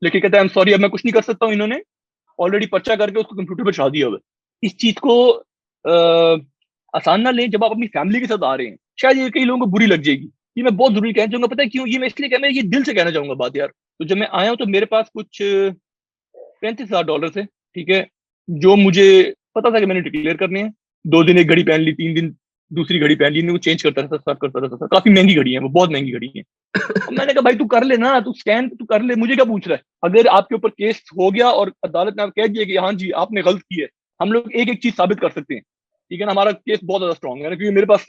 लेकिन कहता है आई एम सॉरी, अब मैं कुछ नहीं कर सकता हूँ, इन्होंने ऑलरेडी पर्चा करके उसको कंप्यूटर पर चढ़ा दिया हुआ है। इस चीज को आसान ना लें। जब आप अपनी फैमिली के साथ आ रहे हैं, शायद ये कई लोगों को बुरी लग जाएगी, ये मैं बहुत जरूरी कहना चाहूंगा। पता है क्यों? ये मैं इसलिए मैं ये दिल से कहना चाहूंगा बात यार। तो जब मैं आया हूँ तो मेरे पास कुछ $35,000 थे, ठीक है, जो मुझे पता था कि मैंने डिक्लेयर करने हैं। 2 दिन एक घड़ी पहन ली, 3 दिन दूसरी घड़ी पहन ली, वो चेंज करता रहता, साफ करता रहता था। काफी महंगी घड़ी है वो, बहुत महंगी घड़ी है। अब मैंने कहा भाई तू कर ले ना, तू स्कैन तू कर ले, मुझे क्या पूछ रहा है? अगर आपके ऊपर केस हो गया और अदालत ने कह दिया कि हाँ जी आपने गलत की है, हम लोग एक एक चीज साबित कर सकते हैं, ठीक है ना। हमारा केस बहुत ज्यादा स्ट्रॉन्ग है ना, क्योंकि मेरे पास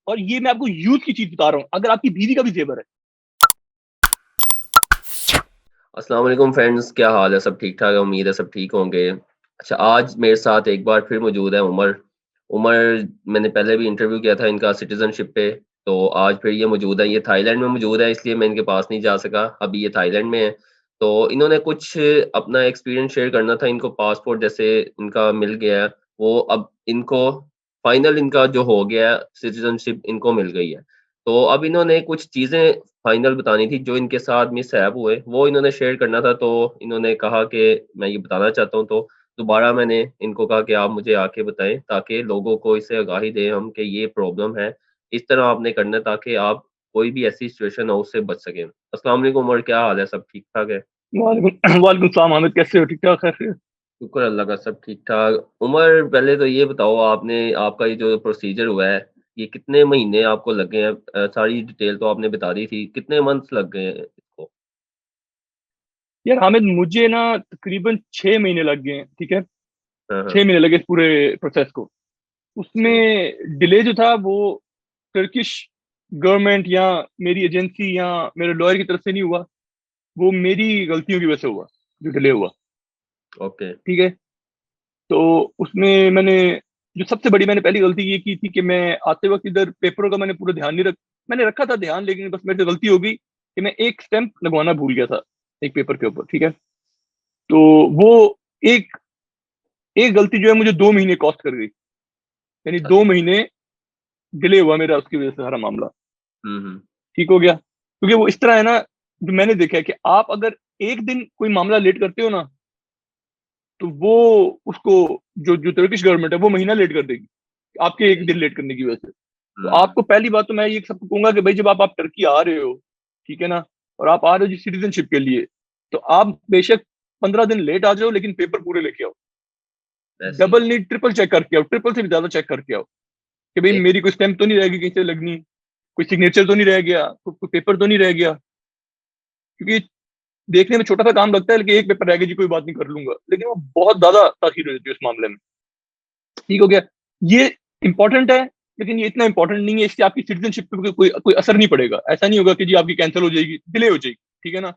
और ये मैं आपको यूथ की चीज बता रहा हूँ, अगर आपकी बीवी का भी जेवर है। अस्सलाम वालेकुम फ्रेंड्स, क्या हाल है? सब ठीक ठाक है, उम्मीद है सब ठीक होंगे। अच्छा, आज मेरे साथ एक बार फिर मौजूद है उमर। उमर, मैंने पहले भी इंटरव्यू किया था इनका सिटीजनशिप पे, तो आज फिर ये मौजूद है। ये थाईलैंड में मौजूद है, इसलिए मैं इनके पास नहीं जा सका, अभी ये थाईलैंड में है। तो इन्होंने कुछ अपना एक्सपीरियंस शेयर करना था। इनको पासपोर्ट जैसे इनका मिल गया है, वो अब इनको फाइनल इनका जो हो गया है, सिटीजनशिप इनको मिल गई है। तो अब इन्होंने कुछ चीज़ें फाइनल बतानी थी जो इनके साथ मिसहैप हुए, वो इन्होंने शेयर करना था। तो इन्होंने कहा कि मैं ये बताना चाहता हूँ, तो दोबारा मैंने इनको कहा कि आप मुझे आके बताएँ, ताकि लोगों को इससे आगाही दें हम कि ये प्रॉब्लम है, इस तरह आपने करना है ताकि आप कोई भी ऐसी सिचुएशन हो उससे बच सकें। अस्सलाम वालेकुम उमर, क्या हाल है? सब ठीक-ठाक है? वालेकुम वालेकुम सलाम हामिद, कैसे हो? ठीक ठाक है? शुक्र अल्लाह का, सब ठीक-ठाक। उमर, पहले तो ये बताओ, आपने आपका ये जो प्रोसीजर हुआ है, ये कितने महीने आपको लगे हैं? सारी डिटेल तो आपने बता दी थी, कितने मंथ्स लग गए हैं इसको? यार हामिद, मुझे ना तकरीबन 6 महीने लग गए हैं, ठीक है। हाँ, छह हाँ। महीने लगे इस पूरे प्रोसेस को। सही। उसमें डिले जो था वो टर्किश गवर्नमेंट या मेरी एजेंसी या मेरे लॉयर की तरफ से नहीं हुआ, वो मेरी गलतियों की वजह से हुआ, जो डिले हुआ, ओके। ठीक है। तो उसमें जो सबसे बड़ी मैंने पहली गलती ये की थी कि मैं आते वक्त इधर पेपरों का मैंने पूरा ध्यान नहीं मैंने रखा था ध्यान, लेकिन बस मेरे से गलती हो गई कि मैं एक स्टैंप लगवाना भूल गया था एक पेपर के ऊपर, ठीक है। तो वो एक एक गलती जो है मुझे 2 महीने कॉस्ट कर गई, यानी दो अच्छा। महीने डिले हुआ मेरा, उसकी वजह से सारा मामला हुँ, हुँ। ठीक हो गया। क्योंकि वो इस तरह है ना, जो मैंने देखा है कि आप अगर एक दिन कोई मामला लेट करते हो ना, तो वो उसको जो जो टर्किश गवर्नमेंट है वो महीना लेट कर देगी आपके एक सही। दिन लेट करने की वजह से। तो हुँ। आपको पहली बात तो मैं ये सबको कहूंगा कि भाई जब आप टर्की आ रहे हो, ठीक है ना, और आप आ रहे हो जिस सिटीजनशिप के लिए, तो आप बेशक 15 दिन लेट आ जाओ, लेकिन पेपर पूरे लेके आओ। ऐसे ही। डबल नहीं, ट्रिपल चेक करके आओ, ट्रिपल से भी ज्यादा चेक करके आओ कि भाई एक। मेरी कोई स्टैंप तो नहीं रहेगी कहीं से लगनी, कोई सिग्नेचर तो नहीं रह गया, कोई पेपर तो नहीं रह गया। क्योंकि देखने में छोटा सा काम लगता है, लेकिन एक पेपर रह गया जी कोई बात नहीं कर लूंगा, लेकिन वो बहुत ज्यादा तासीर हो जाती है उस मामले में। ठीक हो गया, ये इंपॉर्टेंट है, लेकिन ये इतना इंपॉर्टेंट नहीं है, इससे आपकी सिटीजनशिप पे कोई कोई असर नहीं पड़ेगा। ऐसा नहीं होगा कि जी आपकी कैंसिल हो जाएगी, डिले हो जाएगी, ठीक है ना।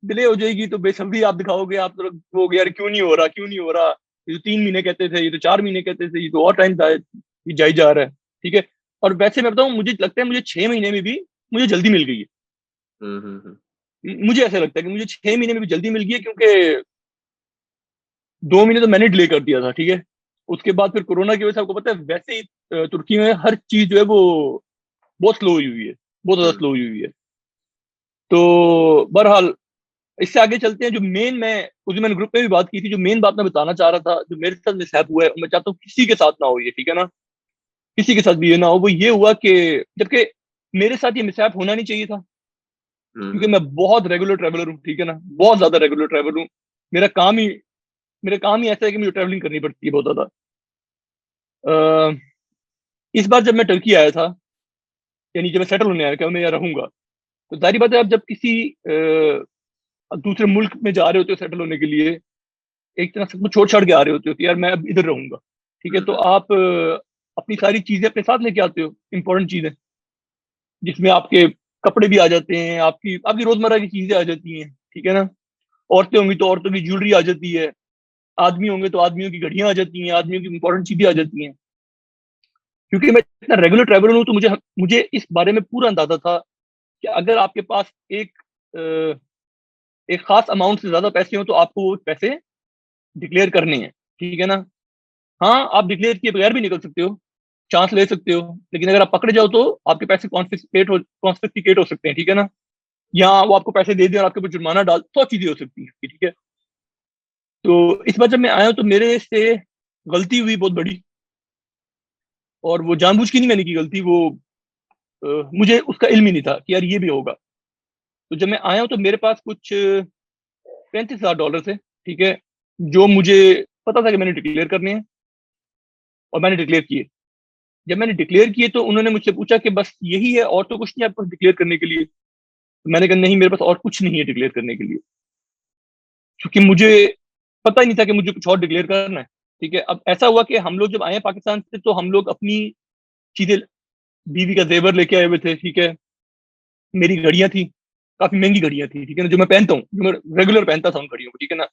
डिले हो जाएगी तो बेसब्री आप दिखाओगे, आप तो वो यार क्यों नहीं हो रहा, क्यों नहीं हो रहा, ये तो 3 महीने कहते थे, ये तो 4 महीने कहते थे, ये तो और टाइम था, ये जाई जा रहा है, ठीक है। और वैसे मैं बताऊं, मुझे लगता है मुझे 6 महीने में भी मुझे जल्दी मिल गई है। हुँ, हुँ, हुँ। मुझे ऐसा लगता है कि मुझे 6 महीने में भी जल्दी मिल गई है, क्योंकि 2 महीने तो मैंने डिले कर दिया था, ठीक है। उसके बाद फिर कोरोना की वजह से आपको पता है, वैसे ही तुर्की में हर चीज जो है वो बहुत स्लो हुई हुई है, बहुत ज्यादा हुँ। स्लो हुई हुई है। तो बहरहाल, इससे आगे चलते हैं। जो मेन मैं उस दिन मैंने ग्रुप में भी बात की थी, जो मेन बात मैं बताना चाह रहा था, जो मेरे साथ मिसहैप हुआ है, मैं चाहता हूँ किसी के साथ ना हो ये, ठीक है ना, किसी के साथ भी ये ना हो। वो ये हुआ कि जबकि मेरे साथ ये मिसहैप होना नहीं चाहिए था, हुँ, क्योंकि हुँ। मैं बहुत रेगुलर ट्रैवलर हूँ, ठीक है ना, बहुत ज्यादा रेगुलर ट्रैवलर हूँ। मेरा काम ही मेरा काम ही ऐसा है कि मुझे ट्रैवलिंग करनी पड़ती है बहुत ज्यादा। अ, इस बार जब मैं टर्की आया था, यानी जब मैं सेटल होने आया कि मैं यहाँ रहूंगा, तो जाहिर बात है आप जब किसी दूसरे मुल्क में जा रहे होते हो सेटल होने के लिए, एक तरह से कुछ छोड़ छाड़ के आ रहे होते हो कि यार मैं अब इधर रहूंगा, ठीक है। हुँ, तो हुँ। आप अपनी सारी चीजें अपने साथ लेके आते हो, इंपॉर्टेंट चीजें, जिसमें आपके कपड़े भी आ जाते हैं, आपकी आपकी रोजमर्रा की चीजें आ जाती हैं, ठीक है ना। औरतें होंगी तो औरतों की ज्वेलरी आ जाती है, आदमी होंगे तो आदमियों की घड़ियां आ जाती हैं, आदमियों की इंपॉर्टेंट चीजें आ जाती हैं। क्योंकि मैं इतना रेगुलर ट्रैवलर हूँ, तो मुझे मुझे इस बारे में पूरा अंदाजा था कि अगर आपके पास एक खास अमाउंट से ज्यादा पैसे हो, तो आपको वो पैसे डिक्लेयर करने हैं, ठीक है ना। हाँ, आप डिक्लेयर किए बगैर भी निकल सकते हो, चांस ले सकते हो, लेकिन अगर आप पकड़े जाओ तो आपके पैसे कॉन्फिस्केट हो सकते हैं, ठीक है ना। या वो आपको पैसे दे दें और आपके ऊपर जुर्माना डाल, 100 चीजें हो सकती हैं, ठीक है। तो इस बार जब मैं आया तो मेरे से गलती हुई बहुत बड़ी, और वो जानबूझ के नहीं मैंने की गलती, वो मुझे उसका इल्म ही नहीं था कि यार ये भी होगा। तो जब मैं आया हूं तो मेरे पास कुछ $35,000 थे, ठीक है, जो मुझे पता था कि मैंने डिक्लेयर करने हैं, और मैंने डिक्लेयर किए। जब मैंने डिक्लेयर किए तो उन्होंने मुझसे पूछा कि बस यही है और तो कुछ नहीं आपके पास डिक्लेयर करने के लिए? तो मैंने कहा नहीं, मेरे पास और कुछ नहीं है डिक्लेयर करने के लिए, क्योंकि मुझे पता ही नहीं था कि मुझे कुछ और डिक्लेयर करना है, ठीक है। अब ऐसा हुआ कि हम लोग जब आए पाकिस्तान से तो हम लोग अपनी चीजें, बीवी का जेवर लेके आए हुए थे, ठीक है, मेरी घड़ियां थी, काफी महंगी घड़ियां थी, ठीक है ना, जो मैं पहनता हूँ, जो मैं रेगुलर पहनता था उन घड़ियों को, ठीक है ना।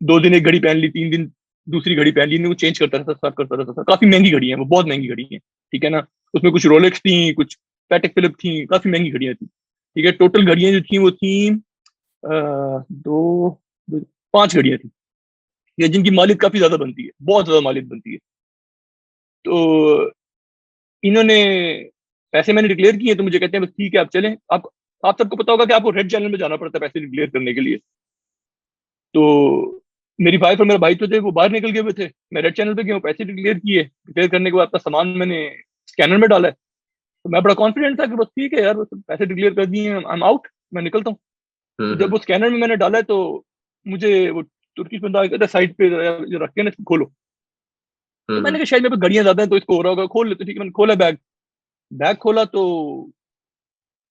2 दिन एक घड़ी पहन ली, 3 दिन दूसरी घड़ी पहन ली, वो चेंज करता रहता, साफ करता रहता था। काफी महंगी घड़ी है वो, बहुत महंगी घड़ी है, ठीक है ना। उसमें कुछ रोलेक्स थी, कुछ पैटेक फिलिप थी, काफी महंगी घड़ियां थी, ठीक है। टोटल घड़ियां जो थी वो थी दो, 5 घड़ियां थी, ये जिनकी मालियत काफी ज्यादा बनती है, बहुत ज्यादा मालियत बनती है। तो इन्होंने पैसे मैंने डिक्लेयर किए तो मुझे कहते हैं बस ठीक है आप चलें। आप सबको पता होगा कि आपको रेड चैनल में जाना पड़ता है पैसे डिक्लेयर करने के लिए। तो मेरी वाइफ और मेरा भाई तो थे, वो बाहर निकल गए हुए थे, मैं रेड चैनल पे गया हूँ, पैसे डिक्लेयर किए, डिक्लेयर करने के बाद अपना सामान मैंने स्कैनर में डाला है। तो मैं बड़ा कॉन्फिडेंट था कि बस ठीक है यार, बस पैसे डिक्लेयर कर दिए, आई एम आउट, मैं निकलता हूँ। तो जब हम्म, वो स्कैनर में मैंने डाला है तो मुझे वो तुर्की बंदा कहता है साइड पे जो रख के ना इसको खोलो। तो मैंने हम्म, कहा शायद मेरे पे घड़ियां ज्यादा है तो इसको हो रहा होगा, खोल लेते, ठीक है। मैंने खोला बैग, बैग खोला तो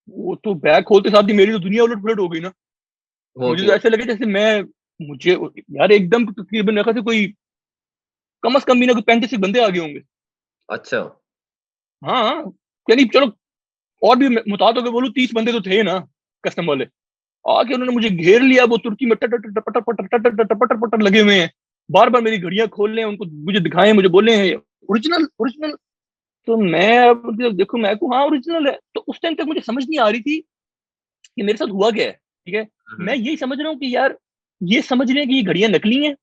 वो तो बैग खोलते साथ ही मेरी तो दुनिया उलट पुलट हो गई ना। वो मुझे तो क्यों? ऐसे लगे जैसे मैं, मुझे यार एकदम तकरीबन रखा से कोई कम से कम भी ना कोई 35 बंदे आ गए होंगे। अच्छा। हाँ हाँ, यानी चलो और भी मुताद होकर बोलूं 30 बंदे तो थे ना कस्टम वाले। आके उन्होंने मुझे घेर लिया, वो तुर्की में टटर टटर पटर पटर टटर टटर पटर पटर लगे हुए हैं, बार बार मेरी घड़ियां खोल रहे हैं, उनको मुझे दिखाएं, मुझे बोले हैं ओरिजिनल ओरिजिनल। तो मैं अब देखो, मैं को हाँ ओरिजिनल है। तो उस टाइम तक मुझे समझ नहीं आ रही थी कि मेरे साथ हुआ क्या है, ठीक है। मैं हम्म, यही समझ रहा हूँ कि यार ये समझ रहे हैं कि ये घड़ियां नकली हैं।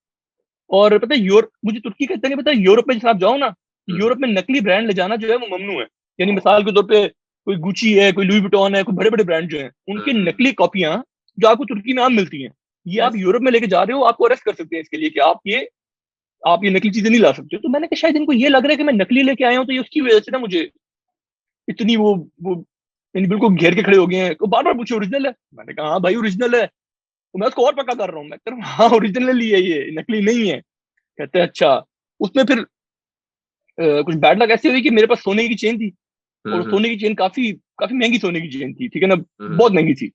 और पता है यूरोप, मुझे तुर्की कहते हैं, पता है यूरोप में जैसे आप जाओ ना, हम्म, यूरोप में नकली ब्रांड ले जाना जो है वो ममनू है। यानी मिसाल के तौर पे कोई गुची है, कोई लुई विटॉन है, कोई बड़े बड़े ब्रांड जो हैं उनकी हम्म, नकली कॉपियां जो आपको तुर्की में आम मिलती हैं, ये आप यस। यूरोप में लेके जा रहे हो, आपको अरेस्ट कर सकते हैं इसके लिए कि आप ये नकली चीजें नहीं ला सकते हो। तो मैंने कहा शायद इनको ये लग रहा है कि मैं नकली लेके आया हूँ, तो ये उसकी वजह से ना मुझे इतनी वो यानी बिल्कुल घेर के खड़े हो गए हैं। तो बार बार पूछे ओरिजिनल है, मैंने कहा हाँ भाई ओरिजिनल है। तो मैं उसको और पक्का कर रहा हूँ, मैं कह रहा हूँ हाँ ओरिजिनल ही है, ये नकली नहीं है। कहते हैं अच्छा। उसमें फिर कुछ बैड लक ऐसी हुई कि मेरे पास सोने की चेन थी, और हम्म, सोने की चेन काफी काफी महंगी सोने की चेन थी, ठीक है ना, हम्म, बहुत महंगी थी।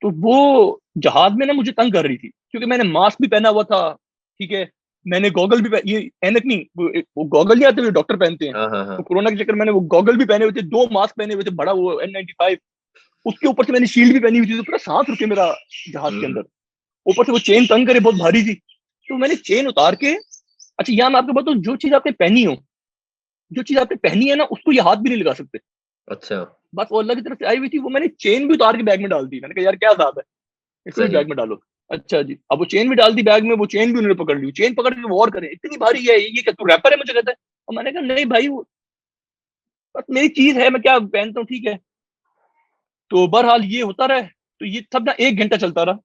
तो वो जहाज में ना मुझे तंग कर रही थी, क्योंकि मैंने मास्क भी पहना हुआ था, ठीक है। मैंने गॉगल भी ये एनक नहीं, वो गॉगल नहीं आते जो डॉक्टर पहनते हैं। हाँ, हाँ, तो हाँ। कोरोना के चक्कर में मैंने वो गॉगल भी पहने हुए थे, 2 मास्क पहने हुए थे, बड़ा वो N95, उसके ऊपर से मैंने शील्ड भी पहनी हुई थी, तो पूरा सांस रुके मेरा जहाज के हम्म, अंदर। ऊपर से वो चेन तंग करे, बहुत भारी थी। तो मैंने चेन उतार के, अच्छा यहाँ मैं आपको बताऊं, जो चीज आपने पहनी है ना उसको ये हाथ भी नहीं लगा सकते। अच्छा। बस वो अल्लाह की तरफ से आई हुई थी, वो मैंने चेन भी उतार के बैग में डाल दी। मैंने कहा यार क्या बात है, इसको भी सही। बैग में डालो। अच्छा जी, अब वो चेन भी डाल दी बैग में, वो चेन भी उन्होंने पकड़ ली, चेन पकड़ के वो और करे इतनी भारी है, ये क्या तू रैपर है मुझे कहता है। और मैंने कहा नहीं भाई, वो बस मेरी चीज है, मैं क्या पहनता हूँ, ठीक है। तो बहरहाल ये होता रहा, तो ये सब ना 1 घंटा चलता रहा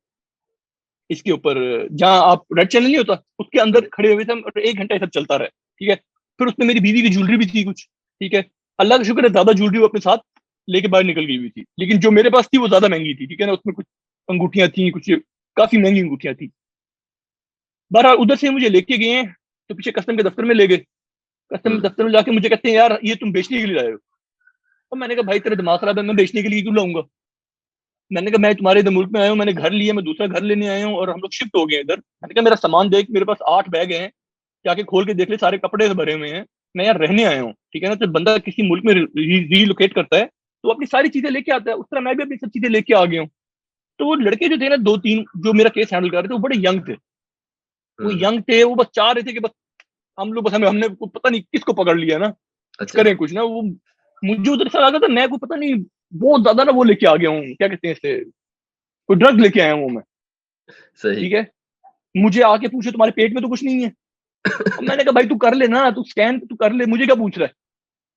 इसके ऊपर, जहाँ आप रेड चैनल नहीं होता उसके हम्म, अंदर खड़े हुए थे हम, और 1 घंटा ये सब चलता रहा, ठीक है। फिर उसमें मेरी बीवी की ज्वेलरी भी थी कुछ, ठीक है। अल्लाह का शुक्र है ज्यादा ज्वेलरी वो अपने साथ लेके बाहर निकल गई हुई थी, लेकिन जो मेरे पास थी वो ज्यादा महंगी थी, ठीक है ना। उसमें कुछ अंगूठियां थी, कुछ काफी महंगी अंगूठियां थी। बहरहाल उधर से मुझे लेके गए हैं, तो पीछे कस्टम के दफ्तर में ले गए। कस्टम के हम्म, दफ्तर में जाके मुझे कहते हैं यार ये तुम बेचने के लिए लाए हो। तो मैंने कहा भाई तेरा दिमाग खराब है, मैं बेचने के लिए क्यों लाऊंगा। मैंने कहा मैं तुम्हारे इधर मुल्क में आया हूँ, मैंने घर लिया, मैं दूसरा घर लेने आया हूँ और हम लोग शिफ्ट हो गए हैं इधर। मैंने कहा मेरा सामान देख, मेरे पास 8 बैग हैं, जाके खोल के देख ले, सारे कपड़े से भरे हुए हैं। मैं यार रहने आया हूँ, ठीक है ना। तो बंदा किसी मुल्क में रीलोकेट करता है तो अपनी सारी चीजें लेके आता है, उस तरह मैं भी अपनी सब चीजें लेके आ गया हूँ। तो वो लड़के जो थे ना 2-3 जो मेरा केस हैंडल कर रहे थे, वो बड़े यंग थे। वो हम्म, यंग थे, वो बस चाह रहे थे कि बस हम लोग, बस हमने पता नहीं किसको पकड़ लिया ना, कुछ अच्छा। करें कुछ ना। वो मुझे उधर से लगा था मैं को पता नहीं बहुत ज्यादा ना वो लेके आ गया हूँ, क्या कहते हैं इसे, कोई ड्रग लेके आया हूँ मैं, सही। ठीक है। मुझे आके पूछे तुम्हारे पेट में तो कुछ नहीं है। और मैंने कहा भाई तू कर ले ना, तू स्कैन तू कर ले, मुझे क्या पूछ रहा है।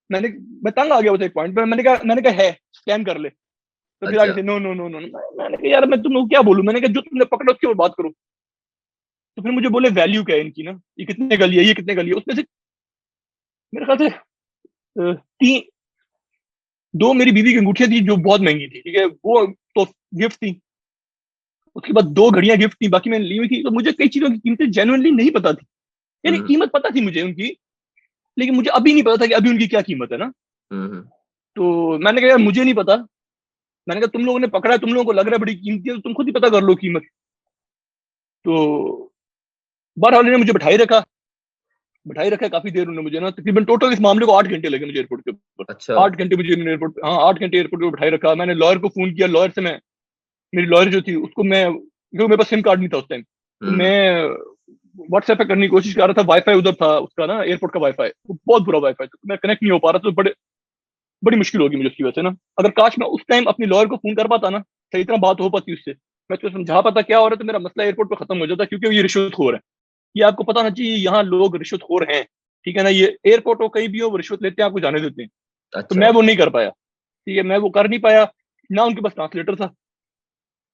मैंने मैं तंग आ गया उस एक पॉइंट पे, मैंने कहा है स्कैन कर ले। तो फिर आगे अच्छा। से नो नो नो नो। मैंने कहा यार मैं तुम लोग क्या बोलूं, मैंने कहा जो तुमने पकड़ा उसके ऊपर बात करो। तो फिर मुझे बोले वैल्यू क्या है इनकी ना, ये कितने का लिया, ये कितने का लिया। उसमें से मेरे ख्याल से तीन, दो मेरी बीवी की अंगूठियां थी जो बहुत महंगी थी, ठीक है, वो तो गिफ्ट थी। उसके बाद दो घड़ियां गिफ्ट थी, बाकी मैंने ली हुई थी। तो मुझे कई चीजों की कीमतें जेन्युइनली नहीं पता थी, यानी हुँ, कीमत पता थी मुझे उनकी, लेकिन मुझे अभी नहीं पता था कि अभी उनकी क्या कीमत है ना। हुँ, हुँ। तो मैंने कहा यार मुझे नहीं पता। मैंने कहा तुम लोगों ने पकड़ा है, तुम लोगों को लग रहा है बड़ी कीमती है, तो तुम खुद ही पता कर लो कीमत। तो बहरहाल इन्होंने मुझे बैठाई रखा काफी देर। उन्होंने मुझे ना तकरीबन टोटल इस मामले को 8 घंटे लगे मुझे एयरपोर्ट के ऊपर। अच्छा। 8 घंटे मुझे एयरपोर्ट, हाँ 8 घंटे एयरपोर्ट पे बैठाई रखा। मैंने लॉयर को फोन किया, लॉयर से मैं, मेरी लॉयर जो थी उसको मैं, क्योंकि मेरे पास सिम कार्ड नहीं था उस टाइम, तो हुँ, हुँ। मैं व्हाट्सएप पे करने की कोशिश कर रहा था। वाईफाई उधर था उसका ना, एयरपोर्ट का वाईफाई वो बहुत बुरा वाईफाई था, तो मैं कनेक्ट नहीं हो पा रहा था। तो बड़ी मुश्किल होगी मुझे उसकी वजह से ना। अगर काश मैं उस टाइम अपनी लॉयर को फोन कर पाता ना, सही तरह बात हो पाती उससे, मैं तो समझा पाता क्या हो रहा है, तो मेरा मसला एयरपोर्ट पे खत्म हो जाता। क्योंकि ये रिश्वतखोर है, ये आपको पता होना चाहिए, यहाँ लोग रिश्वतखोर हैं, ठीक है ना। ये एयरपोर्ट हो कहीं भी हो, वो रिश्वत लेते हैं, आपको जाने देते हैं। तो अच्छा। मैं वो नहीं कर पाया, ठीक है, मैं वो कर नहीं पाया। ना उनके पास ट्रांसलेटर था,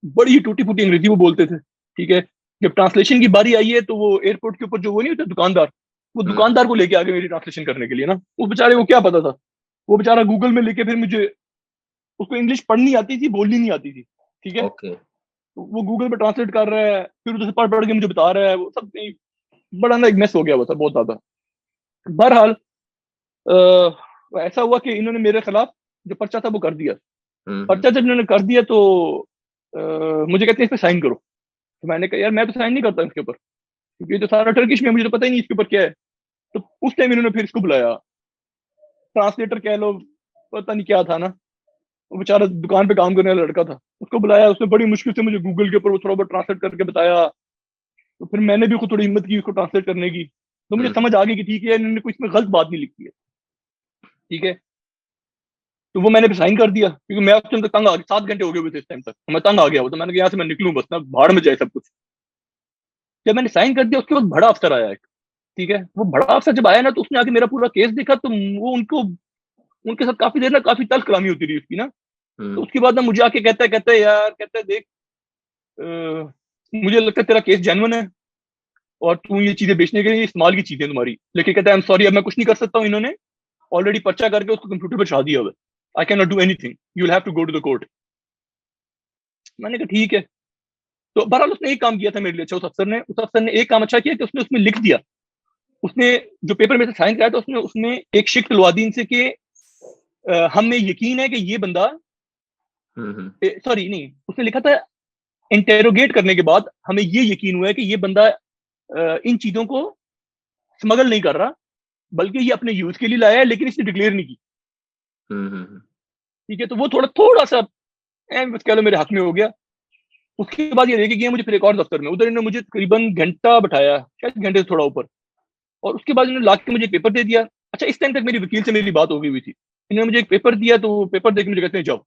बड़ी ही टूटी फूटी अंग्रेजी वो बोलते थे, ठीक है। जब ट्रांसलेशन की बारी आई है, तो वो एयरपोर्ट के ऊपर जो वो नहीं होते दुकानदार, वो हुँ, दुकानदार को लेके आ गए मेरी ट्रांसलेशन करने के लिए ना। उस बेचारे को क्या पता था, वो बेचारा गूगल में लेके फिर मुझे, उसको इंग्लिश पढ़नी आती थी, बोलनी नहीं आती थी, ठीक है। ओके। तो वो गूगल पे ट्रांसलेट कर रहा है, फिर उधर से पढ़ पढ़ के मुझे बता रहा है, वो सब बड़ा ना एक मेस हो गया वो सब, बहुत ज्यादा। बहरहाल ऐसा हुआ कि इन्होंने मेरे खिलाफ जो पर्चा था वो कर दिया। हुँ, हुँ। पर्चा जब इन्होंने कर दिया तो अ, मुझे कहते हैं इस पे साइन करो। तो मैंने कहा यार मैं तो साइन नहीं करता इसके ऊपर, क्योंकि ये तो सारा टर्किश में है, मुझे तो पता ही नहीं इसके ऊपर क्या है। तो उस टाइम इन्होंने फिर इसको बुलाया, ट्रांसलेटर कह लो, पता नहीं क्या था ना, वो बेचारा दुकान पे काम करने वाला लड़का था, उसको बुलाया। उसने बड़ी मुश्किल से मुझे गूगल के ऊपर वो थोड़ा बहुत ट्रांसलेट करके बताया। तो फिर मैंने भी खुद थोड़ी हिम्मत की उसको ट्रांसलेट करने की। तो मुझे हुँ, हुँ। समझ आ गई कि ठीक है इन्होंने कोई इसमें गलत बात नहीं लिखी है, ठीक है। तो वो मैंने भी साइन कर दिया, क्योंकि मैं उस टाइम तक तंग आ गया, 7 घंटे हो गए हुए थे इस टाइम तक, तो मैं तंग आ गया वो। तो मैंने कहा यहाँ से मैं निकलूं बस ना, भाड़ में जाए सब कुछ। जब मैंने साइन कर दिया, उसके बाद बड़ा अफसर आया एक, ठीक है। वो बड़ा अफसर जब आया ना, तो उसने आके मेरा पूरा केस देखा। तो वो उनको, उनके साथ काफी देर ना काफी तल्ख कलामी होती रही उसकी ना। तो हुँ, उसके बाद ना मुझे आके कहता है यार, कहता है देख, अ, मुझे लगता है तेरा केस जेन्युइन है, और तू ये चीजें बेचने के लिए इस्तेमाल की चीजें तुम्हारी, लेकिन कहता है आई एम सॉरी, अब मैं कुछ नहीं कर सकता हूँ। इन्होंने ऑलरेडी पर्चा करके उसको कंप्यूटर पर चढ़ा दिया हुआ है, I can not do anything, you will have to go to the court. मैंने कहा ठीक है। तो बहरहाल उसने एक काम किया था मेरे लिए अच्छा, उस अफसर ने एक काम अच्छा किया कि उसने उसमें लिख दिया। उसने जो पेपर में से साइन कराया था, उसने उसमें एक शिफ्ट लवा दी इनसे कि हमें यकीन है कि ये बंदा, हुँ, हुँ। सॉरी नहीं, उसने लिखा था इंटेरोगेट करने के बाद हमें ये यकीन हुआ है कि ये बंदा इन चीजों को स्मगल नहीं कर रहा, बल्कि ये अपने यूज के लिए लाया है, लेकिन इसने डिक्लेयर नहीं की, हुँ, हुँ, हुँ। ठीक है। तो वो थोड़ा थोड़ा सा बस कह लो मेरे हक में हो गया। उसके बाद ये लेके गया मुझे फिर एक और दफ्तर में, उधर इन्होंने मुझे तकरीबन घंटा बैठाया, शायद घंटे से थोड़ा ऊपर। और उसके बाद इन्होंने ला के मुझे एक पेपर दे दिया। अच्छा, इस टाइम तक मेरी वकील से मेरी बात हो गई हुई थी। इन्होंने मुझे एक पेपर दिया, तो वो पेपर देके मुझे कहते हैं जाओ।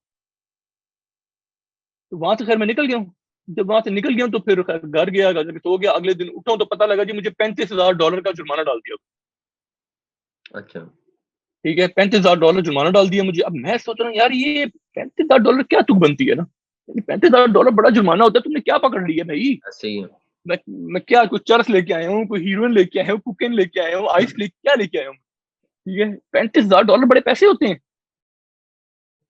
तो वहां से खैर मैं निकल गया हूँ। जब वहां से निकल गया हूँ, तो फिर खैर घर गया, घर जाके सो गया। अगले दिन उठा हूं तो पता लगा जी मुझे $35,000 का जुर्माना डाल दिया। अच्छा। ठीक है, $35,000 जुर्माना डाल दिया मुझे। अब मैं सोच रहा हूँ यार ये $35,000 क्या तुक बनती है ना, $35,000 बड़ा जुर्माना होता है, तुमने क्या पकड़ लिया भाई। ऐसे ही है। मैं मैं क्या कुछ चरस लेके आया हूँ, कोई हीरोइन लेके आया हूँ, कुकिन लेके आया हूँ, आइस लेके क्या लेके आया हूँ, ठीक है। $35,000 बड़े पैसे होते हैं।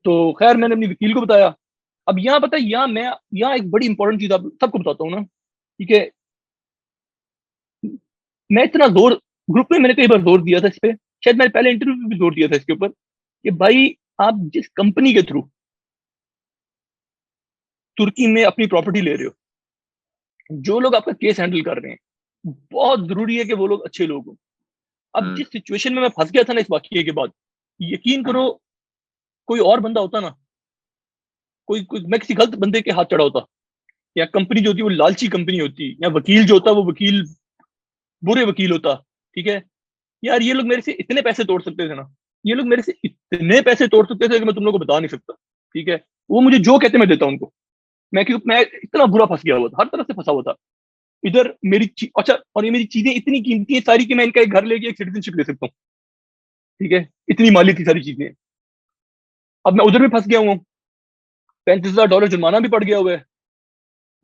तो खैर मैंने अपनी वकील को बताया। अब यहाँ पता है, यहाँ एक बड़ी इंपॉर्टेंट चीज आप सबको बताता हूँ ना, ठीक है। मैं इतना जोर, ग्रुप में मैंने कई बार जोर दिया था इस पे, शायद मैंने पहले इंटरव्यू में भी जोर दिया था इसके ऊपर, कि भाई आप जिस कंपनी के थ्रू तुर्की में अपनी प्रॉपर्टी ले रहे हो, जो लोग आपका केस हैंडल कर रहे हैं, बहुत जरूरी है कि वो लोग अच्छे लोग हों। अब हुँ, जिस सिचुएशन में मैं फंस गया था ना इस वाकये के बाद, यकीन करो, कोई और बंदा होता ना, कोई मैं किसी गलत बंदे के हाथ चढ़ा होता, या कंपनी जो होती है वो लालची कंपनी होती, या वकील जो होता वो वकील बुरे वकील होता, ठीक है। यार ये लोग मेरे से इतने पैसे तोड़ सकते थे ना, ये लोग मेरे से इतने पैसे तोड़ सकते थे कि मैं तुम लोग को बता नहीं सकता, ठीक है। वो मुझे जो कहते मैं देता उनको। मैं इतना बुरा फंस गया हुआ था, हर तरफ से फंसा हुआ था। इधर अच्छा, और ये मेरी चीजें इतनी कीमती है सारी कि मैं इनका एक घर लेके एक सिटीजनशिप ले सकता हूँ, ठीक है। इतनी माली थी सारी चीजें। अब मैं उधर भी फंस गया हूँ। $35,000 जुर्माना भी पड़ गया हुआ है।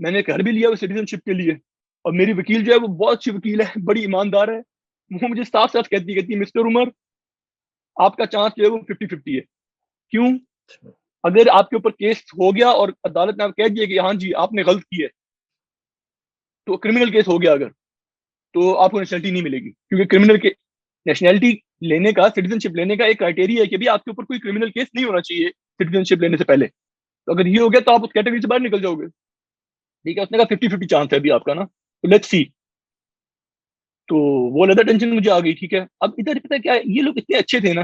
मैंने घर भी लिया हुआ सिटीजनशिप के लिए, और मेरी वकील जो है वो बहुत अच्छी वकील है, बड़ी ईमानदार है। वो मुझे साफ-साफ कहती है, मिस्टर उमर, आपका चांस जो है वो 50-50 है। क्यों? अगर आपके ऊपर केस हो गया और अदालत ने आपको कह दिया कि हाँ जी, आपने गलत की है, तो क्रिमिनल केस हो गया अगर, तो आपको नेशनैलिटी नहीं मिलेगी। क्योंकि क्रिमिनल के नेशनैलिटी लेने का, सिटीजनशिप लेने का एक क्राइटेरिया है कि भई आपके ऊपर कोई क्रिमिनल केस नहीं होना चाहिए सिटीजनशिप लेने से पहले। तो अगर ये हो गया तो आप उस कैटेगरी से बाहर निकल जाओगे। ठीक है, उसने कहा 50-50 चांस है अभी आपका ना, तो लेट्स सी। तो वो अलग टेंशन मुझे आ गई। ठीक है, अब इधर पता है क्या है, ये लोग इतने अच्छे थे ना।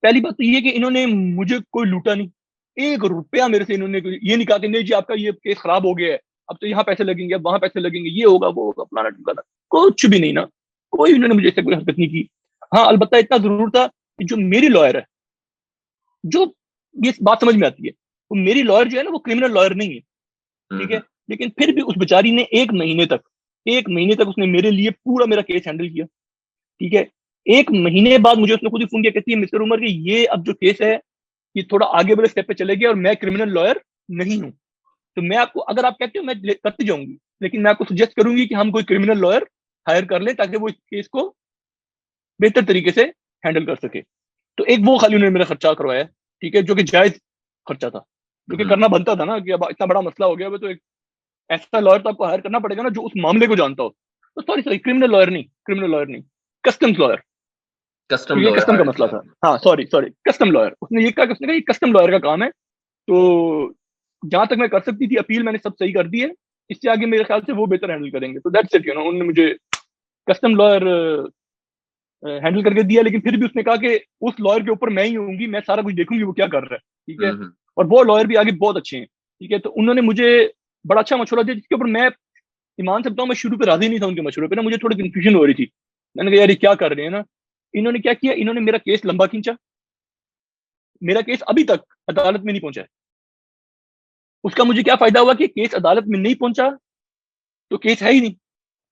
पहली बात तो ये कि इन्होंने मुझे कोई लूटा नहीं, ₹1 मेरे से इन्होंने ये नहीं कहा कि नहीं जी आपका ये केस खराब हो गया है, अब तो यहाँ पैसे लगेंगे, अब वहां पैसे लगेंगे, ये होगा वो होगा, फलाना ढिमकाना, कुछ भी नहीं ना। कोई इन्होंने मुझे ऐसे कोई हरकत नहीं की। हाँ, अलबत्ता इतना जरूर था कि जो मेरी लॉयर है, जो ये बात समझ में आती है, वो मेरी लॉयर जो है ना वो क्रिमिनल लॉयर नहीं है। ठीक है, लेकिन फिर भी उस बेचारी ने 1 महीने तक उसने मेरे लिए पूरा मेरा केस हैंडल किया। ठीक है, 1 महीने बाद मुझे उसने खुद ही फोन किया, कहती है मिस्टर उमर कि ये अब जो केस है ये थोड़ा आगे वाले स्टेप पे चले गया और मैं क्रिमिनल लॉयर नहीं हूँ। तो मैं आपको, अगर आप कहते हो मैं करती जाऊंगी, लेकिन मैं आपको सजेस्ट करूंगी कि हम कोई क्रिमिनल लॉयर हायर कर लें ताकि वो इस केस को बेहतर तरीके से हैंडल कर सके। तो एक वो खाली उन्होंने मेरा खर्चा करवाया, ठीक है, जो कि जायज खर्चा था, जो कि करना बनता था ना, कि अब इतना बड़ा मसला हो गया है, तो एक ऐसा लॉयर तो आपको हायर करना पड़ेगा ना जो उस मामले को जानता हो। तो सॉरी, क्रिमिनल लॉयर नहीं, कस्टम्स लॉयर, कस्टम क्योंकि लॉयर कस्टम का हायर मसला किया था। आपने। हाँ सॉरी, कस्टम लॉयर। उसने ये कहा, उसने कहा ये कस्टम लॉयर का काम है। तो जहां तक मैं कर सकती थी अपील, मैंने सब सही कर दी है। इससे आगे मेरे ख्याल से वो बेहतर हैंडल करेंगे। तो दैट्स इट, उन्होंने मुझे कस्टम लॉयर हैंडल करके दिया। लेकिन फिर भी उसने कहा कि उस लॉयर के ऊपर मैं ही होंगी, मैं सारा कुछ देखूंगी वो क्या कर रहा है। ठीक है, और वो लॉयर भी आगे बहुत अच्छे हैं। ठीक है, तो उन्होंने मुझे बड़ा अच्छा मशवरा दिया, जिसके ऊपर मैं ईमान से बताऊं, मैं शुरू पे राजी नहीं था उनके मशवरे पे ना, मुझे थोड़ी कंफ्यूजन हो रही थी। मैंने कहा यार ये क्या कर रहे हैं ना। इन्होंने क्या किया, इन्होंने मेरा केस लंबा खींचा। मेरा केस अभी तक अदालत में नहीं पहुंचा है। उसका मुझे क्या फायदा हुआ कि केस अदालत में नहीं पहुंचा, तो केस है ही नहीं।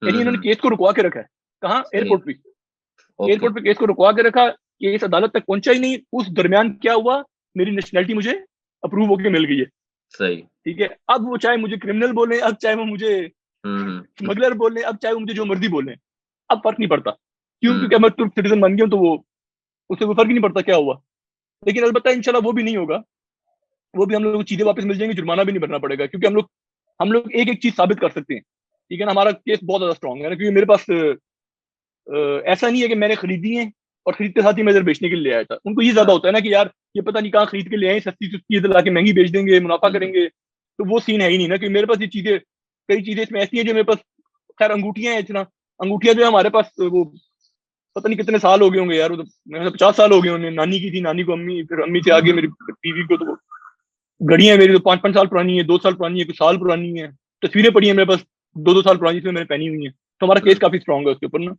यानी इन्होंने केस को रुकवा के रखा है। कहाँ? सही। एयरपोर्ट पे। ओके। एयरपोर्ट पे केस को रुकवा के रखा, केस अदालत तक पहुंचा ही नहीं। उस दरमियान क्या हुआ, मेरी नेशनैलिटी मुझे अप्रूव होकर मिल गई है। सही। ठीक है, अब वो चाहे मुझे क्रिमिनल बोले, अब चाहे वो मुझे हम्म। स्मगलर बोले, अब चाहे वो मुझे जो मर्जी बोले, अब फर्क नहीं पड़ता। क्यों? हम्म। क्योंकि मैं तुर्क सिटीजन बन गया हूं, तो वो उससे कोई फर्क ही नहीं पड़ता क्या हुआ। लेकिन अलबत्ता इंशाल्लाह वो भी नहीं होगा। वो भी हम लोग को चीजें वापस मिल जाएंगी, जुर्माना भी नहीं भरना पड़ेगा, क्योंकि हम लोग एक एक चीज साबित कर सकते हैं। ठीक है ना, हमारा केस बहुत ज्यादा स्ट्रांग है ना, क्योंकि मेरे पास ऐसा नहीं है कि मैंने खरीदी है और खरीदते साथ ही मैं इधर बेचने के लिए आया था। उनको ये ज्यादा हाँ। होता है ना कि यार ये पता नहीं कहाँ खरीद के ले आए, सस्ती सस्ती इधर लाके महंगी बेच देंगे, मुनाफा हम्म। करेंगे। तो वो सीन है ही नहीं ना, क्योंकि मेरे पास ये चीजें, कई चीजें इसमें ऐसी हैं जो मेरे पास, खैर अंगूठियां हैं इतना। अंगूठियां जो है हमारे पास, वो पता नहीं कितने साल हो गए होंगे यार, वो तो मेरे 50 साल हो गए उन्हें। नानी की थी, नानी को अम्मी, फिर अम्मी से आगे मेरी बीवी को। तो वो घड़ियां मेरी तो 5-5 साल पुरानी है, 2 साल पुरानी है, कुछ साल पुरानी है। तस्वीरें पड़ी है मेरे पास 2-2 साल पुरानी, जिसमें मैंने पहनी हुई है। तो हमारा केस काफी स्ट्रांग है उसके ऊपर ना।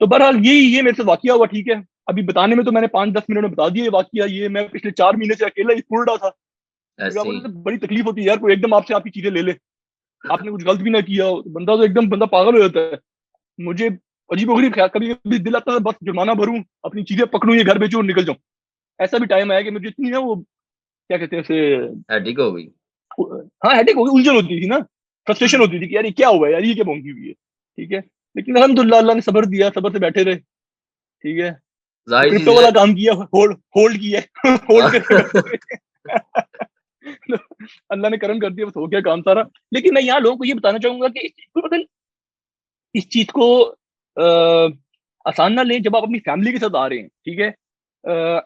तो बहरहाल ये मेरे से वाकया हुआ। ठीक है, अभी बताने में तो मैंने 5-10 मिनट में बता दिया ये वाकया। ये मैं पिछले 4 महीने से अकेला ही फुल रहा था, क्योंकि ऐसे आपको ही। तो बड़ी तकलीफ होती है यार, कोई एकदम आपसे आपकी चीजें ले ले, आपने कुछ गलत भी ना किया हो, तो बंदा तो एकदम बंदा पागल हो जाता है। मुझे अजीबोगरीब ख्याल, कभी कभी दिल आता है बस जुर्माना भरूं, अपनी चीजें पकड़ूं, ये घर बेचूं और निकल जाऊं। ऐसा भी टाइम आया कि मुझे इतनी ना वो, क्या कहते हैं उसे, हेडेक हो गई। हाँ हेडेक हो गई, उलझन होती थी ना, फ्रस्ट्रेशन हम्म। होती थी कि यार ये क्या हुआ है, यार ये क्या भौंकी हुई है। ठीक है, लेकिन अल्हम्दुलिल्लाह अल्लाह ने सब्र दिया, सब्र से बैठे रहे। ठीक है, तो जाहिर चीज क्रिप्टो है। वाला काम किया, होल्ड होल्ड किया होल्ड करके बैठे रहे। तो अल्लाह ने करम कर दिया, बस हो गया काम सारा। लेकिन मैं यहाँ लोगों को ये बताना चाहूंगा कि इस चीज को आसान ना लें जब आप अपनी फैमिली के साथ आ रहे हैं। ठीक है,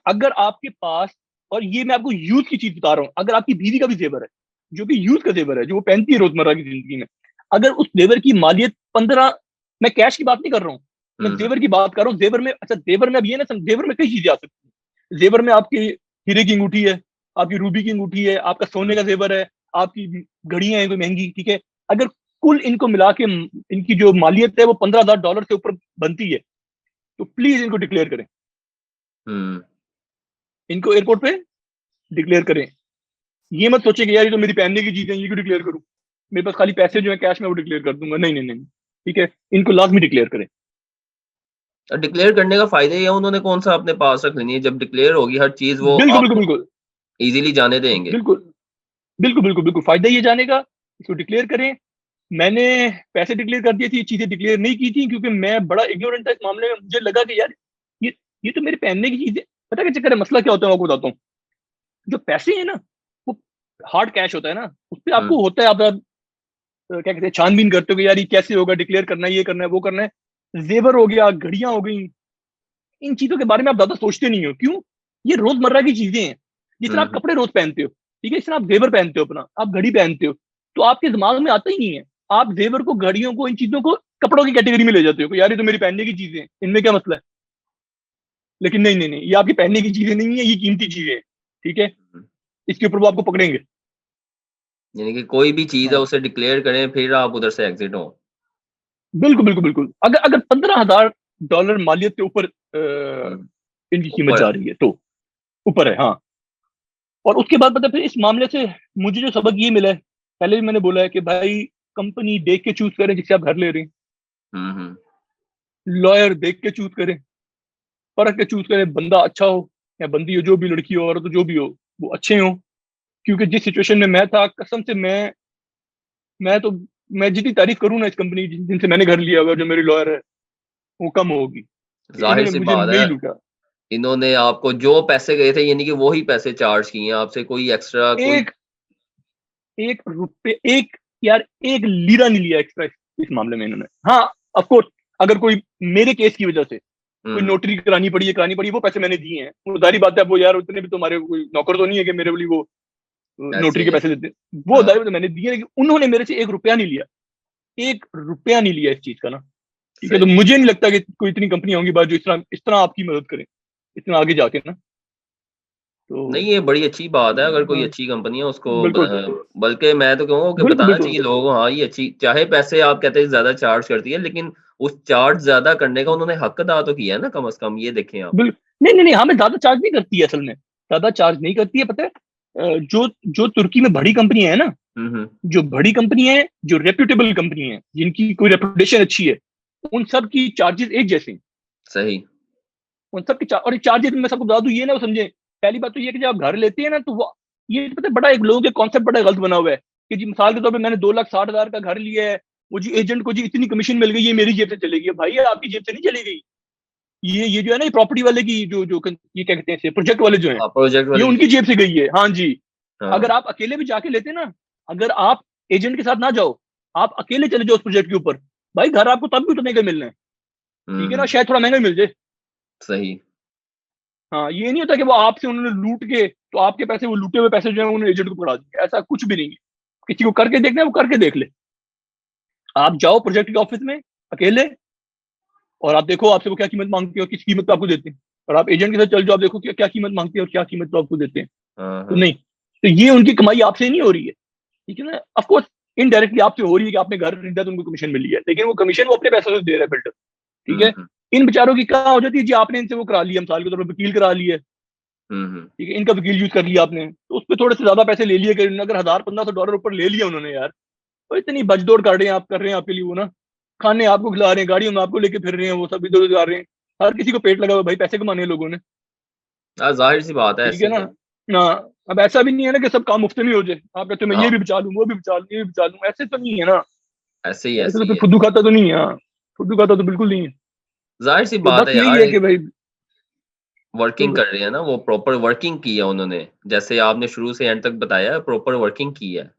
अगर आपके पास, और ये मैं आपको यूज की चीज बता रहा हूँ, अगर आपकी बीवी का भी जेवर है, जो कि यूज का जेवर है, जो वो पहनती है रोजमर्रा की जिंदगी में, अगर उस जेवर की मालियत 15, मैं कैश की बात नहीं कर रहा हूँ, मैं हम्म। जेवर की बात कर रहा हूँ। जेवर में, अच्छा जेवर में अब ये ना जेवर में कई चीजें आ सकती है। जेवर में आपकी हीरे की अंगूठी है, आपकी रूबी की अंगूठी है, आपका सोने का जेवर है, आपकी घड़ियां हैं कोई महंगी। ठीक है, अगर कुल इनको मिला के इनकी जो मालियत है वो $15,000 से ऊपर बनती है, तो प्लीज इनको डिक्लेयर करें। हम्म। इनको एयरपोर्ट पे डिक्लेयर करें। ये मत सोचे कि यार ये तो मेरी पहनने की चीजें, ये क्यों डिक्लेयर करूं, मेरे पास खाली पैसे जो है कैश में वो डिक्लेयर कर दूंगा। नहीं नहीं नहीं, ठीक है, इनको लाजमी डिक्लेयर करें। और डिक्लेयर करने का फायदा ये है, उन्होंने कौन सा अपने पास रखनी है, जब डिक्लेयर होगी हर चीज वो बिल्कुल बिल्कुल आपको बिल्कुल इजीली जाने देंगे। बिल्कुल। बिल्कुल, बिल्कुल, बिल्कुल, फ़ायदा ये जाने का, इसको डिक्लेयर करें। मैंने पैसे डिक्लेयर कर दिए थे, ये चीज़ें डिक्लेयर नहीं की थी क्योंकि मैं बड़ा इग्नोरेंट था इस मामले में। मुझे लगा कि यार ये ये तो मेरे पहनने की चीज़ें, पता है क्या चक्कर है? मसला क्या होता है मैं आपको बताता हूँ। जो पैसे हैं ना, वो हार्ड कैश होता है ना, उसपे हुँ, आपको होता है, आप क्या कहते हैं, छानबीन करते हो कि यार ये कैसे होगा, डिक्लेयर करना है, ये करना है, वो करना है। ज़ेवर हो गया, घड़ियाँ हो गई, इन चीज़ों के बारे में आप ज़्यादा सोचते नहीं हो। क्यों? ये रोज़मर्रा की चीज़ें हैं। जिस तरह हुँ, आप हुँ। कपड़े रोज़ पहनते हो, ठीक है? इस तरह आप ज़ेवर पहनते हो अपना, आप घड़ी पहनते हो, तो आपके दिमाग में आता ही नहीं है। आप ज़ेवर को, घड़ियों को, इन चीज़ों को कपड़ों की कैटेगरी में ले जाते हो कि यार ये तो मेरी पहनने की चीज़ें हैं, इनमें क्या मसला है? लेकिन नहीं, नहीं, नहीं, ये आपकी पहनने की चीज़ें नहीं है, ये कीमती चीज़ें हैं, ठीक है? हुँ। इसके ऊपर वो आपको पकड़ेंगे। यानी कि कोई भी चीज़ है हाँ, उसे डिक्लेयर करें फिर आप उधर से एग्ज़िट हों। बिल्कुल, बिल्कुल, बिल्कुल। अगर अगर $15,000 मालियत के ऊपर हुँ, इनकी कीमत ऊपर जा रही है तो, ऊपर है, हाँ। और उसके बाद पता है फिर इस मामले से मुझे जो सबक ये मिला है, पहले भी मैंने बोला है कि भाई कंपनी देख के चूज़ करें जिससे आप घर ले रहे हैं, हुँ, हुँ। लॉयर देख के चूज़ करें, परख के चूज़ करें, बंदा अच्छा हो या बंदी हो, जो भी लड़की हो, औरत हो, जो भी हो, वो अच्छे हों। क्योंकि जिस सिचुएशन में मैं था, कसम से मैं तो मैं जितनी तारीफ़ करूँ ना इस कंपनी की, जिनसे मैंने घर लिया हुआ है, जो मेरे लॉयर है, वो कम होगी। कि इन्होंने ज़ाहिर-सी मुझे बात नहीं है, लूटा। इन्होंने आपको जो पैसे गए थे यानी कि वो ही पैसे चार्ज किए हैं आपसे, कोई एक्स्ट्रा कोई एक एक रुपए एक यार, एक लीरा नहीं लिया एक्स्ट्रा इस मामले में इन्होंने। हाँ, ऑफ कोर्स अगर कोई मेरे केस की वजह से हुँ, कोई हुँ। नोटरी करानी पड़ी, वो पैसे मैंने दिए हैं। वो ज़ाहिर-सी बात है, अब वो यार उतने भी तो हमारे कोई नौकर तो नहीं है कि मेरे लिए वो ऐसे नोटरी ही के है। पैसे देते हैं। वो हाँ, ज़ाहिर बात है मैंने दिए, लेकिन उन्होंने मेरे से 1 रुपया नहीं लिया। 1 रुपया नहीं लिया इस चीज़ का ना, ठीक है? तो सही। मुझे नहीं लगता कि कोई इतनी कंपनियाँ होंगी बाहर जो इस तरह आपकी मदद करें, इतना आगे जाके ना। तो नहीं, ये बड़ी अच्छी बात है अगर कोई हाँ, अच्छी कंपनी है उसको बिल्कुल। बल्कि मैं तो कहूँगा कि बिल्कुल, बताना बिल्कुल। चाहिए लोगों को हाँ, ये अच्छी चाहे पैसे आप कहते हैं ज़्यादा चार्ज करती है, लेकिन उस चार्ज ज़्यादा करने का उन्होंने हक अदा तो किया है ना कम से कम, ये देखें आप। नहीं, नहीं, नहीं, हमें ज़्यादा चार्ज नहीं करती है असल में, ज़्यादा चार्ज नहीं करती है, पता है? जो जो तुर्की में बड़ी कंपनियाँ हैं ना, हुँ, हुँ। जो बड़ी कंपनियाँ हैं, जो रेप्यूटेबल कंपनी है, जिनकी कोई रेपुटेशन अच्छी है, उन सब की चार्जेज़ एक जैसे हैं। सही। उन सब की और चार्जेज़ मैं सबको बता दूँ, ये ना वो समझें, पहली बात तो ये है कि जब आप घर लेते हैं ना, तो वो ये पता है, बड़ा एक लोगों के कॉन्सेप्ट बड़ा गलत बना हुआ है कि जी मिसाल के तौर पे मैंने 2,60,000 का घर लिया है, वो जी एजेंट को जी इतनी कमीशन मिल गई, ये मेरी जेब से चलेगी। भाई ये आपकी जेब से नहीं चली गई। ये जो है ना, ये प्रॉपर्टी वाले की जो जो ये क्या कहते हैं इसे, प्रोजेक्ट वाले जो हैं, हाँ, प्रोजेक्ट ये वाले की उनकी जेब जेब से गई है। हाँ जी। हाँ। अगर आप अकेले भी जाके लेते ना, अगर आप एजेंट के साथ ना जाओ, आप अकेले चले जाओ उस प्रोजेक्ट के ऊपर, भाई घर आपको तब भी उतने के मिलने हैं, हुँ, ठीक है ना? हुँ। शायद थोड़ा महँगा मिल जाए। सही। हाँ, ये नहीं होता कि वो आपसे उन्होंने लूट के, तो आपके पैसे, वो लूटे हुए पैसे जो हैं उन्होंने एजेंट को पकड़ा दिए, ऐसा कुछ भी नहीं है। किसी को करके देखना है, वो करके देख ले। आप जाओ प्रोजेक्ट के ऑफिस में अकेले, और आप देखो आपसे वो क्या कीमत माँगते हैं और किस कीमत पे आपको देते हैं। और आप एजेंट के साथ चले जाओ, आप देखो क्या क्या कीमत माँगते हैं और क्या कीमत पे आपको देते हैं। हाँ, तो हाँ। नहीं, तो ये उनकी कमाई आपसे नहीं हो रही है, ठीक है ना? ऑफ कोर्स इनडायरेक्टली आपसे हो रही है कि आपने घर खरीदा तो उनको कमीशन मिली है, लेकिन वो कमीशन वो अपने पैसों से दे रहा है बिल्डर, ठीक हुँ, है? हुँ। इन बेचारों की कहाँ हो जाती है जी, आपने इनसे वो करा लिया, मिसाल के तौर पे वकील करा लिया है, हुँ, हुँ। ठीक है? इनका वकील यूज़ कर लिया आपने, तो उसपे थोड़े से ज़्यादा पैसे ले लिए गए। अगर $1,000-1500 ऊपर ले लिया उन्होंने यार, तो इतनी भगदौड़ कर रहे हैं, आप कर रहे हैं आपके लिए वो ना, खाने आपको खिला रहे हैं, गाड़ियों में आपको लेके फिर रहे हैं, वो सब इधर-उधर जा रहे हैं। हर किसी को पेट लगा हुआ है भाई, पैसे कमाने हैं लोगों ने, हाँ, ज़ाहिर-सी बात है ठीक ऐसे है ही ना? है। ना, अब ऐसा भी नहीं है ना कि सब काम मुफ्त में ही हो जाए। आप कहते हो मैं ये हाँ, भी बचा लूँ, वो भी बचा लूँ, ये भी बचा लूँ, ऐसे तो नहीं है ना। ऐसे ऐसे तो ही फिर है। फुद्दू खाता तो नहीं है, हाँ, फुद्दू खाता तो बिल्कुल नहीं है। ज़ाहिर-सी तो बात बस है यही यार, है कि एक भाई वर्किंग बिल्कुल, कर रहे हैं ना, वो प्रॉपर वर्किंग की है उन्होंने। जैसे आपने शुरू से एंड तक बताया प्रॉपर वर्किंग की है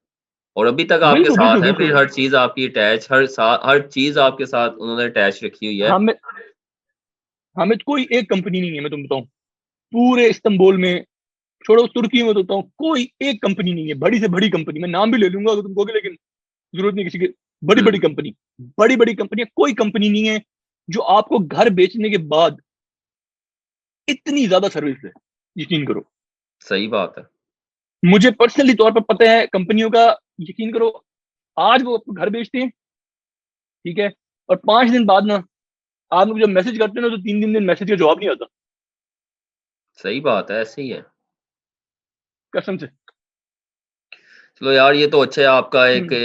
और अभी तक आपके बिल्कुल, साथ बिल्कुल, हैं, बिल्कुल। फिर हर चीज़ आपकी अटैच हर चीज़ आपके साथ उन्होंने अटैच रखी हुई है। हमें हमें तो कोई एक कंपनी नहीं है, मैं तुमको बताऊँ। पूरे इस्तांबुल में, छोड़ो तुर्की में, तो बताऊँ कोई एक कंपनी नहीं है, बड़ी से बड़ी कंपनी, मैं नाम भी ले लूँगा अगर तुम कहोगे, लेकिन ज़रूरत नहीं किसी की। हुँ, बड़ी-बड़ी हुँ, कंपनी, बड़ी-बड़ी कंपनियाँ, कोई कंपनी नहीं है जो आपको घर बेचने के बाद इतनी ज़्यादा सर्विस दे, यकीन करो। सही बात है। मुझे पर्सनली तौर पर पता है कंपनियों का, यकीन करो, आज वो आपको घर बेचते हैं, ठीक है? और 5 दिन बाद ना, आप लोग जब मैसेज करते हो ना, तो 3-3 दिन मैसेज का जवाब नहीं आता, सही बात है, ऐसे ही है। कसम से। चलो यार ये तो अच्छा है आपका एक हुँ,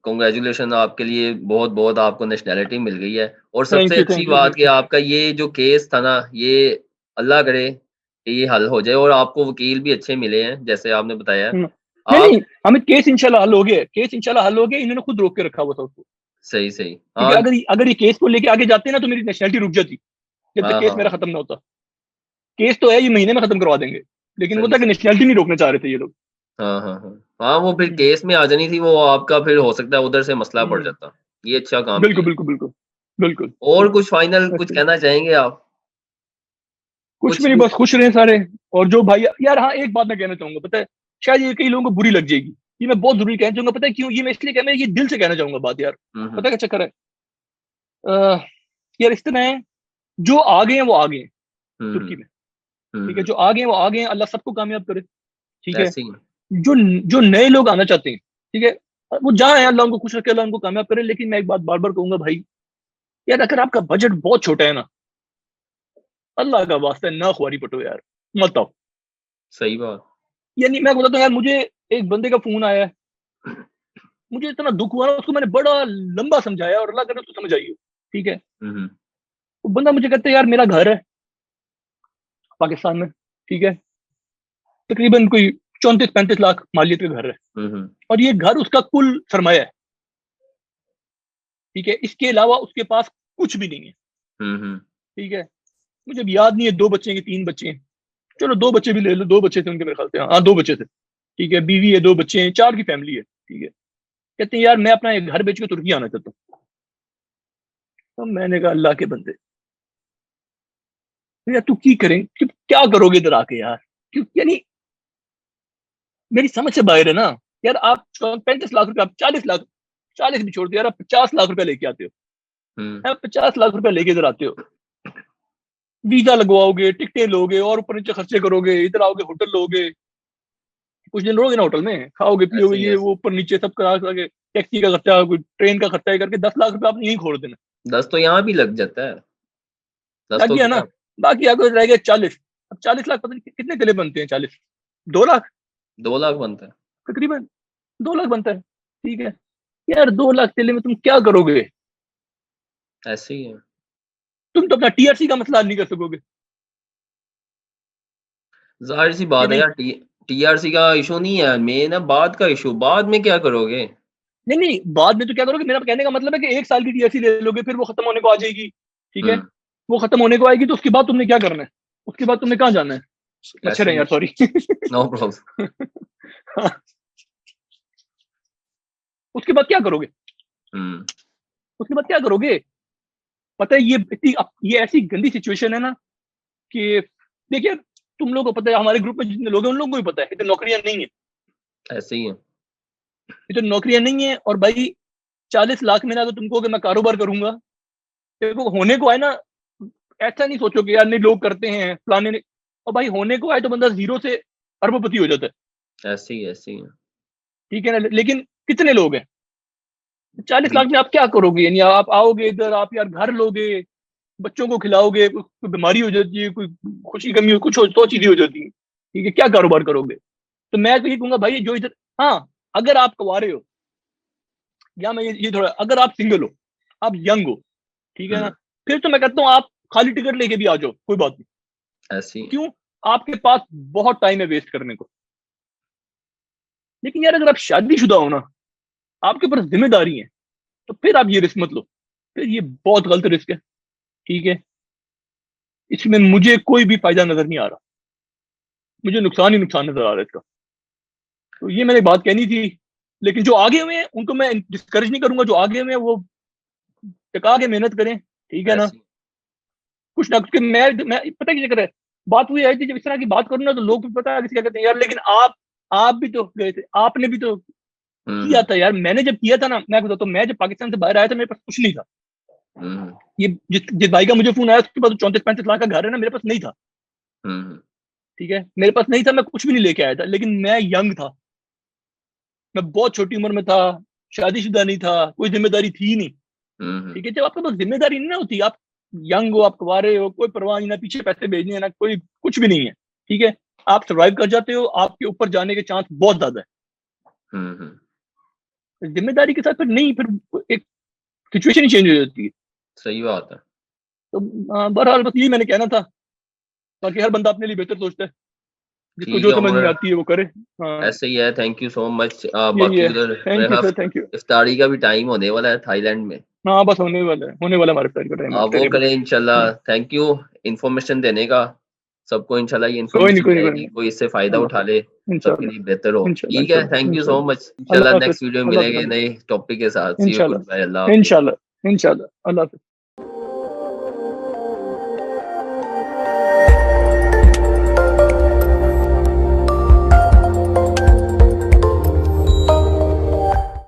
कांग्रेचुलेशन आपके लिए बहुत-बहुत आपको नेशनैलिटी मिल गई है और थैंक सबसे यू, अच्छी थैंक यू, बात थैंक कि यू। आपका ये जो केस था ना, ये अल्लाह करे कि ये हल हो जाए और आपको वकील भी अच्छे मिले हैं, जैसे आपने बताया। हुँ, नहीं आप नहीं, हमें केस इंशाल्लाह हल हो गया, केस इंशाल्लाह हल हो गया, इन्होंने खुद रोक के रखा हुआ था उसको। सही सही। क्योंकि हाँ अगर ये केस को लेके आगे जाते ना तो मेरी नेशनलिटी रुक जाती, जब तक हाँ केस हाँ मेरा हाँ, खत्म ना होता। केस तो है, ये महीने में खत्म करवा देंगे, लेकिन वो सही था कि सही। नेशनलिटी नहीं रोकना चाह रहे थे ये लोग। हाँ हाँ हाँ हाँ, वो फिर केस में आ जानी थी वो आपका, फिर हो सकता है उधर से मसला पड़ हम्म, जाता। ये अच्छा काम बिल्कुल किया। बिल्कुल बिल्कुल बिल्कुल। और कुछ फाइनल कुछ ऐसे कहना चाहेंगे आप? कुछ कुछ भी नहीं, भी। बस खुश रहे सारे। और जो भाई यार, हाँ एक बात मैं कहना चाहूंगा, पता है शायद ये कई लोगों को बुरी लग जाएगी, ये मैं बहुत जरूरी कहना चाहूंगा, पता है क्यों? ये मैं इसलिए मैं ये दिल से कहना चाहूंगा बात यार। हम्म। पता है क्या चक्कर है? अह, यार इस तरह है, जो आ गए हैं वो आ गए हैं तुर्की हम्म। में। ठीक है, जो आ गए हैं वो आ गए हैं, अल्लाह सबको कामयाब करे। ठीक है। ऐसे ही। जो जो नए लोग आना चाहते हैं, ठीक है, वो जहाँ है अल्लाह उनको खुश रखे, अल्लाह उनको कामयाब करे। लेकिन मैं एक बात बार बार कहूंगा भाई, यार अगर आपका बजट बहुत छोटा है ना, अल्लाह का वास्ता है ना खुआरी पटो यार, मत आओ। सही बात। यानी मैं बताता हूँ यार, मुझे एक बंदे का फोन आया है, मुझे इतना दुख हुआ ना, उसको मैंने बड़ा लंबा समझाया और अल्लाह करे उसको समझ आई हो। ठीक है। हम्म वो बंदा मुझे कहता है यार मेरा घर है पाकिस्तान में, ठीक है, तकरीबन कोई 34-35 लाख मालियत का घर है, हम्म और ये घर उसका कुल सरमाया है। ठीक है, इसके अलावा उसके पास कुछ भी नहीं है। हम्म। ठीक है। मुझे अब याद नहीं है 2 बच्चे हैं कि 3 बच्चे हैं, चलो 2 बच्चे भी ले लो, 2 बच्चे थे उनके मेरे ख्याल से, हाँ 2 बच्चे थे। ठीक है, बीवी है, 2 बच्चे हैं, 4 की फैमिली है। ठीक है। कहते हैं यार मैं अपना एक घर बेच के तुर्की आना चाहता हूँ। तो मैंने कहा अल्लाह के बंदे, तो यार तू की करें कि क्या करोगे इधर आके यार? क्यों यानी मेरी समझ से बाहर है ना। यार आप 35 लाख रुपए, आप 40 लाख, 40 भी छोड़ दो यार, आप 50 लाख रुपए लेके आते हो, हम्म। आप 50 लाख रुपए लेके इधर आते हो, वीजा लगवाओगे, टिकटें लोगे, और ऊपर नीचे खर्चे करोगे, इधर आओगे होटल लोगे, कुछ दिन रहोगे ना होटल में, खाओगे ऐसे पियोगे, ही ये ऐसे। वो ऊपर नीचे सब करा करके, टैक्सी का खर्चा, कोई ट्रेन का खर्चा, ये करके 10 लाख रुपए आपने यहीं खोड़ देना। 10 तो यहाँ भी लग जाता है। 10 लग तो गया ना। क्या। बाकी आपको रह गया 40। अब 40 लाख पता नहीं कितने किले बनते हैं, 40, 2 लाख 2 लाख बनता है। तकरीबन, 2 लाख बनता है। ठीक है। यार 2 लाख किले में तुम क्या करोगे? ऐसे ही है। तुम तो अपना टीआरसी का मसला हल नहीं कर सकोगे। ज़ाहिर सी ये बात है नहीं, यार, टीआरसी का इशू नहीं है, मेन है बाद का इशू, बाद में क्या करोगे? नहीं नहीं, बाद में तो क्या करोगे? मेरा कहने का मतलब है कि 1 साल की टीआरसी ले लोगे, फिर वो खत्म होने को आ जाएगी। ठीक है। हुँ, वो खत्म होने को आएगी तो उसके बाद तुमने क्या करना है? उसके बाद तुमने कहाँ जाना है? मच्छर ऐसे है ही। यार, सॉरी। No problem. उसके बाद क्या करोगे? हुँ, उसके बाद क्या करोगे? पता है ये इतनी ये ऐसी गंदी सिचुएशन है ना कि देखिए, तुम लोगों को पता है, हमारे ग्रुप में जितने लोग हैं उन लोगों को भी पता है, इतनी नौकरियां नहीं है, ऐसे ही है। इतनी नौकरियां नहीं है। और भाई 40 लाख में ना, अगर तुमको, अगर मैं कारोबार करूंगा, देखो होने को आए ना, ऐसा नहीं सोचो कि यार नहीं लोग करते हैं फलाने ने, और भाई होने को आए तो बंदा जीरो से अरबपति हो जाता है। ऐसे ही है। ठीक है ना, लेकिन कितने लोग हैं? 40 लाख में बिल्कुल। आप क्या करोगे? यानी आप आओगे इधर, आप यार घर लोगे, बच्चों को खिलाओगे, कोई बीमारी हो जाती है, कोई खुशी कमी हो, कुछ 100 चीजें हो जाती है। ठीक है, क्या कारोबार करोगे? तो मैं तो ये कहूंगा भाई, जो इधर, हाँ, अगर आप कवारे हो, या मैं ये थोड़ा, अगर आप सिंगल हो, आप यंग हो, ठीक है ना, हुँ, फिर तो मैं कहता हूँ आप खाली टिकट लेके भी आ जाओ, कोई बात नहीं। ऐसे ही है। क्यों? आपके पास बहुत टाइम है वेस्ट करने को। लेकिन यार अगर आप शादीशुदा हो ना, आपके ऊपर जिम्मेदारी है, तो फिर आप ये रिस्क मत लो, फिर ये बहुत गलत रिस्क है। ठीक है। इसमें मुझे कोई भी फायदा नजर नहीं आ रहा, मुझे नुकसान ही नुकसान नजर आ रहा है इसका। तो ये मैंने बात कहनी थी। लेकिन जो आगे हुए हैं उनको मैं डिस्करेज नहीं करूंगा, जो आगे हुए हैं वो टिका के मेहनत करें। ठीक है ना। ऐसे ही। कुछ ना कुछ मैं पता क्या है, बात हुई आई थी, जब इस तरह की बात करूँ ना तो लोग भी पता है किसी क्या कहते हैं यार, लेकिन आप भी तो गए थे, आपने भी तो हुँ, किया हुँ, था यार। मैंने जब किया था ना, मैं बताता हूँ, मैं जब पाकिस्तान से बाहर आया था मेरे पास कुछ नहीं था। हुँ, ये जिस भाई का मुझे फोन आया उसके पास 34-35 लाख का घर है ना, मेरे पास नहीं था। हुँ, ठीक है, मेरे पास नहीं था, मैं कुछ भी नहीं लेके आया था, लेकिन मैं यंग था, मैं बहुत छोटी उम्र में था, शादीशुदा नहीं था, कोई जिम्मेदारी थी नहीं। हुँ, हुँ, ठीक है, जब आपके पास जिम्मेदारी नहीं ना होती, आप यंग हो, आप कुंवारे हो, कोई परवाह नहीं, ना पीछे पैसे भेजने हैं, ना कोई कुछ भी नहीं है। ठीक है। आप सर्वाइव कर जाते हो, आपके ऊपर जाने के चांस बहुत ज्यादा हुँ, हुँ, है। जिम्मेदारी के साथ फिर नहीं, फिर एक सिचुएशन ही चेंज हो जाती है। सही बात है। तो बहरहाल बस यही मैंने कहना था, बाकी हर बंदा अपने लिए बेहतर सोचता है। जिसको ठीक जो है समझ में उमर, आती है वो करे। हाँ ऐसे ही है। Thank you so much. यही बाकी है। उधर थैंक यू मेरा सर, थैंक यू। इफ्तारी का भी टाइम होने वाला है थाईलैंड में, हाँ बस होने वाला है हमारे फ्रेंड का टाइम वो ऑस्ट्रेलिया में। करें इंशाल्लाह। थैंक यू इन्फॉर्मेशन देने का। सबको इंशाल्लाह ये कोई नहीं, इन्फॉर्मेशन कोई नहीं, कोई जाएगी, नहीं। कोई इससे फायदा अल्लाह उठा ले, हाफ़िज़। सबके इंशाल्लाह, लिए बेहतर हो। इंशाल्लाह, ठीक है, इंशाल्लाह, थैंक यू सो इंशाल्लाह। मच। अल्लाह इंशाल्लाह हाफ़िज़, नेक्स्ट वीडियो में अल्लाह हाफ़िज़, मिलेंगे नए टॉपिक के साथ। सी यू, इंशाल्लाह, गुड बाय, अल्लाह हाफिज। इंशाल्लाह, इंशाल्लाह। अल्लाह हाफ़िज़।